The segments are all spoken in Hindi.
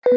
तो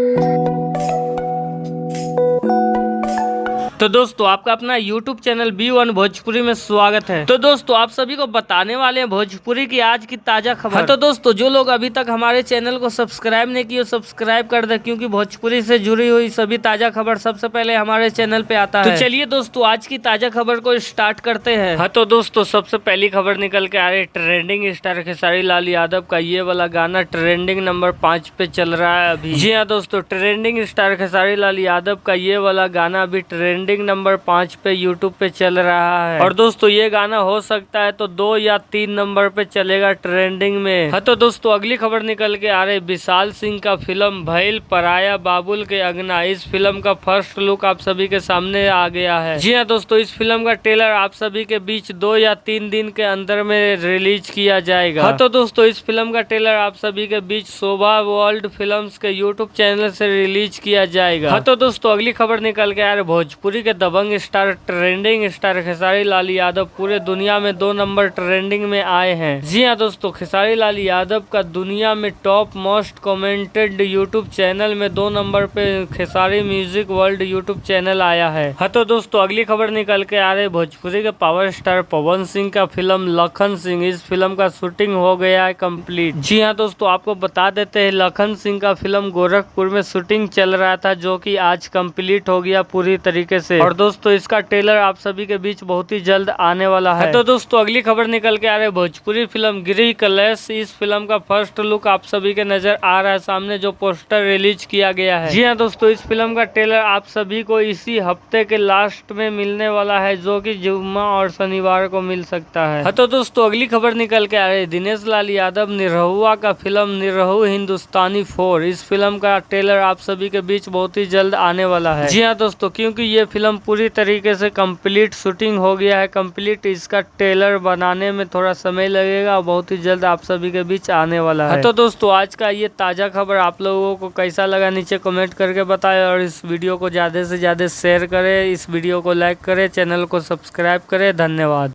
दोस्तों आपका अपना YouTube चैनल B1 भोजपुरी में स्वागत है। तो दोस्तों आप सभी को बताने वाले हैं भोजपुरी की आज की ताजा खबर। हाँ तो दोस्तों जो लोग अभी तक हमारे चैनल को सब्सक्राइब नहीं किए सब्सक्राइब कर दे, क्योंकि भोजपुरी से जुड़ी हुई सभी ताजा खबर सबसे पहले हमारे चैनल पे आता है। तो चलिए दोस्तों आज की ताजा खबर को स्टार्ट करते हैं। हाँ तो दोस्तों सबसे पहली खबर निकल के आ रही, ट्रेंडिंग स्टार खेसारी लाल यादव का ये वाला गाना ट्रेंडिंग नंबर 5 पे चल रहा है अभी। जी हाँ दोस्तों, ट्रेंडिंग स्टार खेसारी लाल यादव का ये वाला गाना अभी ट्रेंडिंग नंबर 5 पे यूट्यूब पे चल रहा है। और दोस्तों ये गाना हो सकता है तो 2 या 3 नंबर पे चलेगा ट्रेंडिंग में। हाँ तो दोस्तों अगली खबर निकल के आ रही, विशाल सिंह का फिल्म भइल पराया बाबुल के अंगना, इस फिल्म का फर्स्ट लुक आप सभी के सामने आ गया है। जी हाँ दोस्तों, इस फिल्म का ट्रेलर आप सभी के बीच 2 या 3 दिन के अंदर में रिलीज किया जाएगा। हाँ तो दोस्तों इस फिल्म का ट्रेलर आप सभी के बीच शोभा वर्ल्ड फिल्म्स के यूट्यूब चैनल से रिलीज किया जाएगा। हाँ तो दोस्तों अगली खबर निकल के आ रही, भोजपुरी के दबंग star trending star Khesari Lal Yadav पूरे दुनिया में 2 नंबर ट्रेंडिंग में आए हैं। जी हाँ दोस्तों, खेसारी लाल यादव का दुनिया में top most commented YouTube channel में 2 नंबर पे Khesari music world YouTube channel आया है। हाँ तो दोस्तों अगली खबर निकल के आ रही, भोजपुरी के पावर स्टार पवन सिंह का फिल्म लखन सिंह, इस फिल्म का शूटिंग हो गया है कंप्लीट। जी हाँ दोस्तों आपको बता देते हैं, लखन सिंह का फिल्म गोरखपुर में शूटिंग चल रहा था, जो कि आज कंप्लीट हो गया पूरी तरीके से। और दोस्तों इसका ट्रेलर आप सभी के बीच बहुत ही जल्द आने वाला है। तो दोस्तों अगली खबर निकल के आ रही है, भोजपुरी फिल्म गिरी कलेश, इस फिल्म का फर्स्ट लुक आप सभी के नजर आ रहा है सामने, जो पोस्टर रिलीज किया गया है। जी हाँ दोस्तों, इस फिल्म का ट्रेलर आप सभी को इसी हफ्ते के लास्ट में मिलने वाला है, जो कि जुम्मा और शनिवार को मिल सकता है। हाँ तो दोस्तों अगली खबर निकल के आ रही है, दिनेश लाल यादव निरहुआ का फिल्म निरहु हिंदुस्तानी 4, इस फिल्म का ट्रेलर आप सभी के बीच बहुत ही जल्द आने वाला है। जी हाँ दोस्तों, क्योंकि ये फिल्म पूरी तरीके से कंप्लीट शूटिंग हो गया है कंप्लीट, इसका ट्रेलर बनाने में थोड़ा समय लगेगा और बहुत ही जल्द आप सभी के बीच आने वाला है। तो दोस्तों आज का ये ताजा खबर आप लोगों को कैसा लगा नीचे कमेंट करके बताएं, और इस वीडियो को ज्यादा से ज्यादा शेयर करें, इस वीडियो को लाइक करें, चैनल को सब्सक्राइब करें। धन्यवाद।